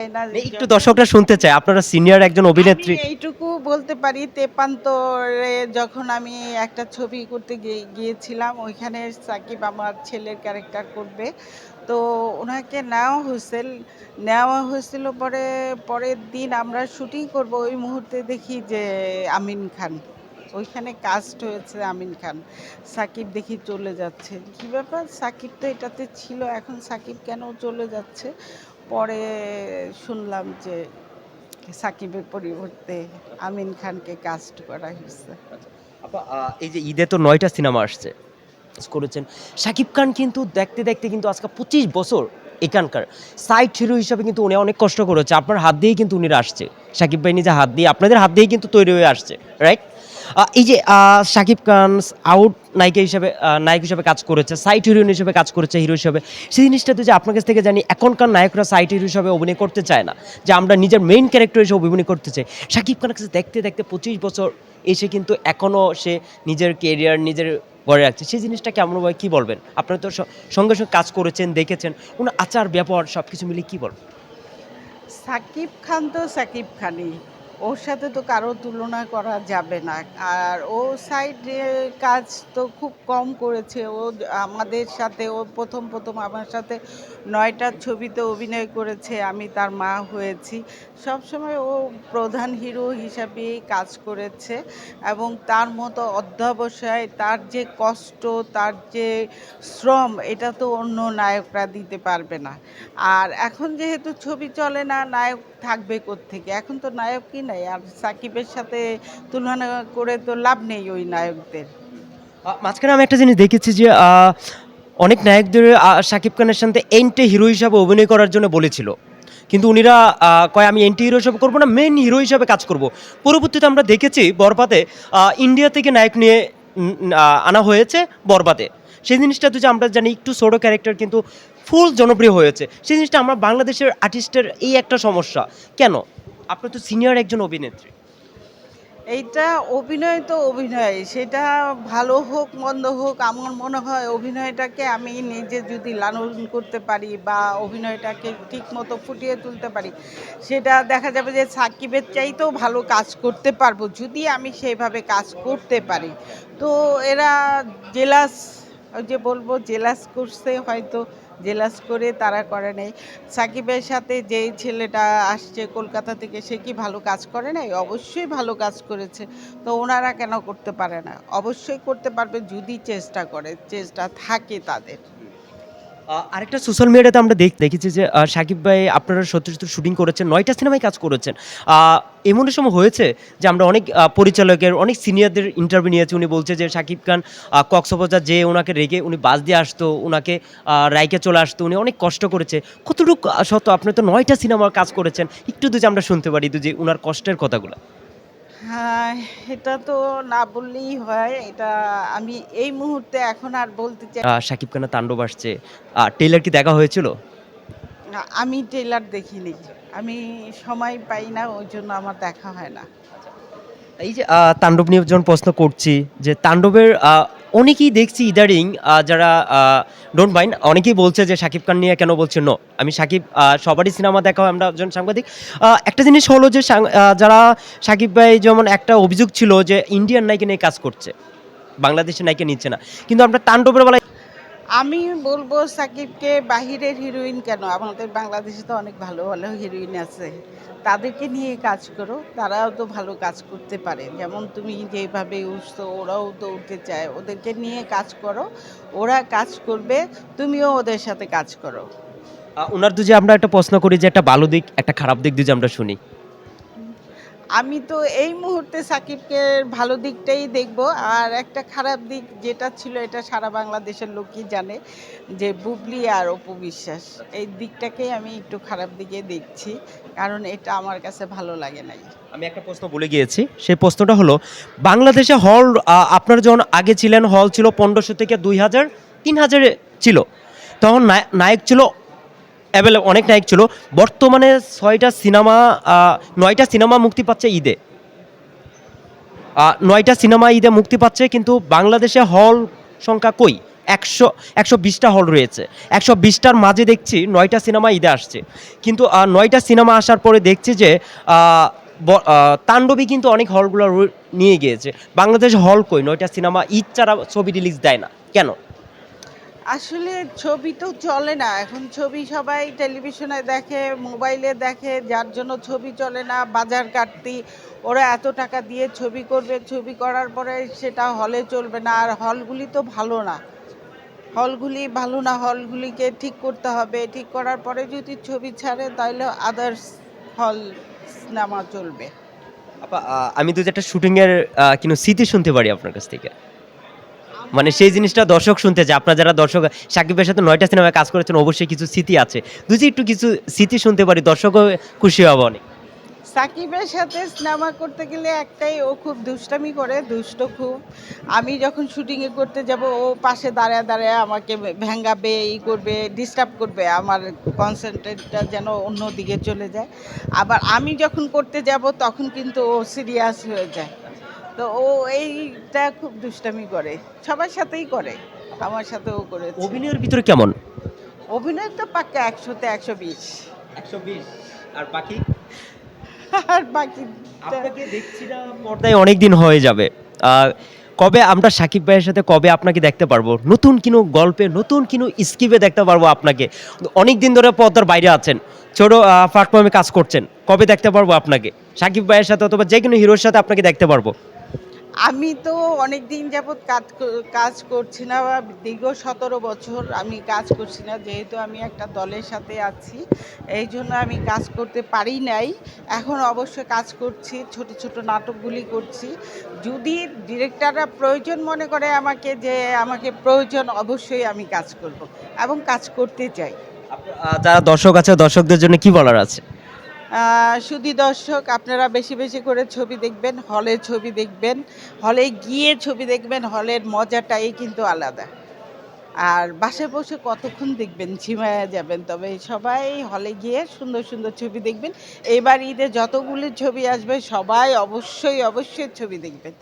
না একটু যখন দর্শকরা শুনতে চায়, আপনারা সিনিয়র একজন আমি অভিনেত্রী। এইটুকু বলতে পারি, তেপান্তরে যখন আমি একটা ছবি করতে গিয়েছিলাম, ওইখানে সাকিব আমার ছেলের ক্যারেক্টার করবে। তো ওনাকে নেওয়া হয়েছিল পরে, পরের দিন আমরা শুটিং করব, ওই মুহূর্তে দেখি যে আমিন খান ওইখানে কাস্ট হয়েছে। আমিন খান, সাকিব দেখি চলে যাচ্ছে। কি ব্যাপার, সাকিব তো এটাতে ছিল, এখন সাকিব কেন চলে যাচ্ছে? পরে শুনলাম যে সাকিবের পরিবর্তে আমিন খানকে কাস্ট করা হয়েছে। আপা, এই যে ঈদে তো ৯টা সিনেমা আসছে করেছেন শাকিব খান, কিন্তু দেখতে দেখতে কিন্তু আজকে 25 বছর এখানকার সাইড হিরো হিসাবে কিন্তু উনি অনেক কষ্ট করেছে। আপনার হাত দিয়েই কিন্তু উনি আসছে, শাকিব ভাই নিজে হাত দিয়ে, আপনাদের হাত দিয়েই কিন্তু তৈরি হয়ে আসছে, রাইট? এই যে শাকিব খান আউট নায়িকা হিসেবে, নায়ক হিসেবে কাজ করেছে, সাইড হিরোইন হিসেবে কাজ করেছে, হিরো হিসেবে, সেই জিনিসটা তো যে আপনার কাছ থেকে জানি এখনকার নায়করা সাইড হিরো হিসেবে অভিনয় করতে চায় না, যে আমরা নিজের মেইন ক্যারেক্টার হিসেবে অভিনয় করতে চাই। শাকিব খানের কাছে দেখতে দেখতে 25 বছর এসে কিন্তু এখনও সে নিজের কেরিয়ার নিজের গড়ে রাখছে, সেই জিনিসটা কেমন ভাবে কী বলবেন? আপনারা তো সঙ্গে সঙ্গে কাজ করেছেন, দেখেছেন, কোনো আচার ব্যবহার সব কিছু মিলে কী বলবেন? সাকিব খান তো সাকিব খানই, ওর সাথে তো কারো তুলনা করা যাবে না। আর ও সাইডে কাজ তো খুব কম করেছে। ও আমাদের সাথে, ও প্রথম প্রথম আমার সাথে ৯টা ছবিতে অভিনয় করেছে, আমি তার মা হয়েছি। সবসময় ও প্রধান হিরো হিসাবেই কাজ করেছে, এবং তার মতো অধ্যবসায়, তার যে কষ্ট, তার যে শ্রম, এটা তো অন্য নায়করা দিতে পারবে না। আর এখন যেহেতু ছবি চলে না, নায়ক থাকবে কোত্থেকে? এখন তো নায়কই নাই। আর সাকিবের সাথে তুলনা করে তো লাভ নেই ওই নায়কদের। মাঝখানে আমি একটা জিনিস দেখেছি যে অনেক নায়কদের শাকিব খানের সাথে এন্টে হিরো হিসাবে অভিনয় করার জন্য বলেছিল, কিন্তু উনিরা কয় আমি এন্টি হিরো হিসাবে করবো না, মেন হিরো হিসাবে কাজ করব। পরবর্তীতে আমরা দেখেছি বরবাদে ইন্ডিয়া থেকে নায়ক নিয়ে আনা হয়েছে বরবাদে। সেই জিনিসটা তো যে আমরা জানি একটু ছোটো ক্যারেক্টার কিন্তু ফুল জনপ্রিয় হয়েছে, সেই জিনিসটা আমরা বাংলাদেশের আর্টিস্টের এই একটা সমস্যা কেন? আপনি তো সিনিয়র একজন অভিনেত্রী। এইটা অভিনয় তো অভিনয়, সেটা ভালো হোক মন্দ হোক, আমার মনে হয় অভিনয়টাকে আমি নিজে যদি লালন করতে পারি বা অভিনয়টাকে ঠিক মতো ফুটিয়ে তুলতে পারি, সেটা দেখা যাবে যে সাকিবের চাইতেও ভালো কাজ করতে পারবো, যদি আমি সেইভাবে কাজ করতে পারি। তো এরা জেলাস, ওই যে বলবো জেলাস করছে হয়তো, জেলাস করে তারা করে নাই। সাকিবের সাথে যেই ছেলেটা আসছে কলকাতা থেকে, সে কি ভালো কাজ করে নাই? অবশ্যই ভালো কাজ করেছে। তো ওনারা কেন করতে পারে না? অবশ্যই করতে পারবে যদি চেষ্টা করে, চেষ্টা থাকে তাদের। আরেকটা সোশ্যাল মিডিয়াতে আমরা দেখেছি যে শাকিব ভাই আপনারা সত্যি সত্যি শুটিং করেছেন, ৯টা সিনেমায় কাজ করেছেন। এমন সময় হয়েছে যে আমরা অনেক পরিচালকের, অনেক সিনিয়রদের ইন্টারভিউ নিয়েছি, উনি বলছে যে শাকিব খান কক্সবাজার যে ওনাকে রেখে উনি বাস দিয়ে আসতো, ওনাকে রাইকে চলে আসতো, উনি অনেক কষ্ট করেছে। কতটুকু সত্য? আপনি তো ৯টা সিনেমার কাজ করেছেন, একটু যদি আমরা শুনতে পারি যে ওনার কষ্টের কথাগুলো। হ্যাঁ, এটা তো না বললেই হয়। এটা আমি এই মুহূর্তে এখন আর বলতে চাই শাকিব খানের তাণ্ডব আসছে, টেইলার কি দেখা হয়েছিল? না। আমি ট্রেলার দেখিনি। আমি সময় পাই না, ওই জন্য আমার দেখা হয় না। এই যে তাণ্ডব নিয়ে যখন প্রশ্ন করছি, যে তাণ্ডবের অনেকেই দেখছি ইদারিং, যারা ডোন্ট মাইন্ড, অনেকেই বলছে যে শাকিব খান নিয়ে কেন বলছে নো। আমি শাকিব, সবারই সিনেমা দেখা হয়, আমরা একজন সাংবাদিক। একটা জিনিস হলো যে যারা শাকিব ভাই, যেমন একটা অভিযোগ ছিল যে ইন্ডিয়ান নায়িকা নিয়ে কাজ করছে, বাংলাদেশের নায়িকা নিচ্ছে না, কিন্তু আমরা তাণ্ডবের বেলায় আমি বলবো সাকিবকে বাহিরের হিরোইন কেন, আমাদের বাংলাদেশে তো অনেক ভালো ভালো হিরোইন আছে, তাদেরকে নিয়ে কাজ করো, তারাও তো ভালো কাজ করতে পারে। যেমন তুমি যেভাবে উঠছো, ওরাও তো উঠতে চায়, ওদেরকে নিয়ে কাজ করো, ওরা কাজ করবে, তুমিও ওদের সাথে কাজ করো। ওনার যে আমরা একটা প্রশ্ন করি যে একটা ভালো দিক একটা খারাপ দিক যে আমরা শুনি। আমি তো এই মুহূর্তে সাকিবকে ভালো দিকটাই দেখব। আর একটা খারাপ দিক যেটা ছিল, এটা সারা বাংলাদেশের লোকই জানে, যে বুবলি আর অপু বিশ্বাস, এই দিকটাকেই আমি একটু খারাপ দিকে দেখছি, কারণ এটা আমার কাছে ভালো লাগে নাই। আমি একটা প্রশ্ন বলে গিয়েছি, সেই প্রশ্নটা হলো বাংলাদেশে হল, আপনার যখন আগে ছিলেন হল ছিল 1500 থেকে 2000 3000 ছিল, তখন নায়ক ছিল অ্যাভেলেবল, অনেক নায়ক ছিল। বর্তমানে 6টা সিনেমা, 9টা সিনেমা মুক্তি পাচ্ছে ঈদে, 9টা সিনেমা ঈদে মুক্তি পাচ্ছে, কিন্তু বাংলাদেশে হল সংখ্যা কই? একশো 120টা হল রয়েছে, 120টার মাঝে দেখছি 9টা সিনেমা ঈদে আসছে। কিন্তু 9টা সিনেমা আসার পরে দেখছি যে তাণ্ডবী কিন্তু অনেক হলগুলো নিয়ে গিয়েছে। বাংলাদেশ হল কই? 9টা সিনেমা ঈদ ছাড়া ছবি রিলিজ দেয় না কেন? আসলে ছবি তো চলে না এখন, ছবি সবাই টেলিভিশনে দেখে, মোবাইলে দেখে, যার জন্য ছবি চলে না। বাজার কাটতি, ওরা এত টাকা দিয়ে ছবি করবে, ছবি করার পরে সেটা হলে চলবে না। আর হলগুলি তো ভালো না, হলগুলি ভালো না, হলগুলিকে ঠিক করতে হবে। ঠিক করার পরে যদি ছবি ছাড়ে তাহলে আদার্স হল সিনেমা চলবে। আপা আমি তো যেটা শুটিংয়ের কিন্তু স্মৃতি শুনতে পারি আপনার কাছ থেকে, মানে সেই জিনিসটা দর্শক শুনতে চায়। আপনার যারা দর্শক সাকিবের সাথে 9টা সিনেমায় কাজ করেছেন, অবশ্যই কিছু স্মৃতি আছে। যদি একটু কিছু স্মৃতি শুনতে পারি, দর্শকও খুশি হবে অনেক। সাকিবের সাথে সিনেমা করতে গেলে একটাই, ও খুব দুষ্টামি করে, দুষ্ট খুব। আমি যখন শুটিংয়ে করতে যাব, ও পাশে দাঁড়ায় দাঁড়ায় আমাকে ভেঙ্গাবে, করবে, ডিস্টার্ব করবে, আমার কনসেন্ট্রেটটা যেন অন্য দিকে চলে যায়। আবার আমি যখন করতে যাব তখন কিন্তু ও সিরিয়াস হয়ে যায়। তো ও এইটা খুব দুষ্টামি করে, সবার সাথেই করে, আমার সাথেও করেছে। অভিনয়ের ভিতরে কেমন? অভিনয় তো পাক্কা 100-তে 120। 120। আর বাকি আর বাকি আপনাকে দেখছি না পর্দায়, অনেক দিন হয়ে যাবে। কবে আমরা সাকিব ভাইয়ের সাথে কবে আপনাকে দেখতে পারবো? নতুন কোনো গল্পে, নতুন কোনো স্কিপে দেখতে পারবো আপনাকে? অনেক দিন ধরে পর্দার বাইরে আছেন, ছোট প্ল্যাটফর্মে কাজ করছেন, কবে দেখতে পারবো আপনাকে সাকিব ভাইয়ের সাথে, অথবা যে কোনো হিরোর সাথে আপনাকে দেখতে পারবো? আমি তো অনেক দিন যাবৎ কাজ করছি না, বা দীর্ঘ 17 বছর আমি কাজ করছি না, যেহেতু আমি একটা দলের সাথে আছি, এই জন্য আমি কাজ করতে পারি নাই। এখন অবশ্য কাজ করছি, ছোট ছোট নাটকগুলি করছি। যদি ডিরেক্টররা প্রয়োজন মনে করে আমাকে, যে আমাকে প্রয়োজন, অবশ্যই আমি কাজ করব এবং কাজ করতে চাই। যারা দর্শক আছে, দর্শকদের জন্য কি বলার আছে? শুধু দর্শক, আপনারা বেশি বেশি করে ছবি দেখবেন, হলে ছবি দেখবেন, হলে গিয়ে ছবি দেখবেন, হলের মজাটাই কিন্তু আলাদা। আর বাসায় বসে কতক্ষণ দেখবেন, ঝিমায়া যাবেন। তবে সবাই হলে গিয়ে সুন্দর সুন্দর ছবি দেখবেন। এবার ঈদে যতগুলি ছবি আসবে সবাই অবশ্যই অবশ্যই ছবি দেখবেন।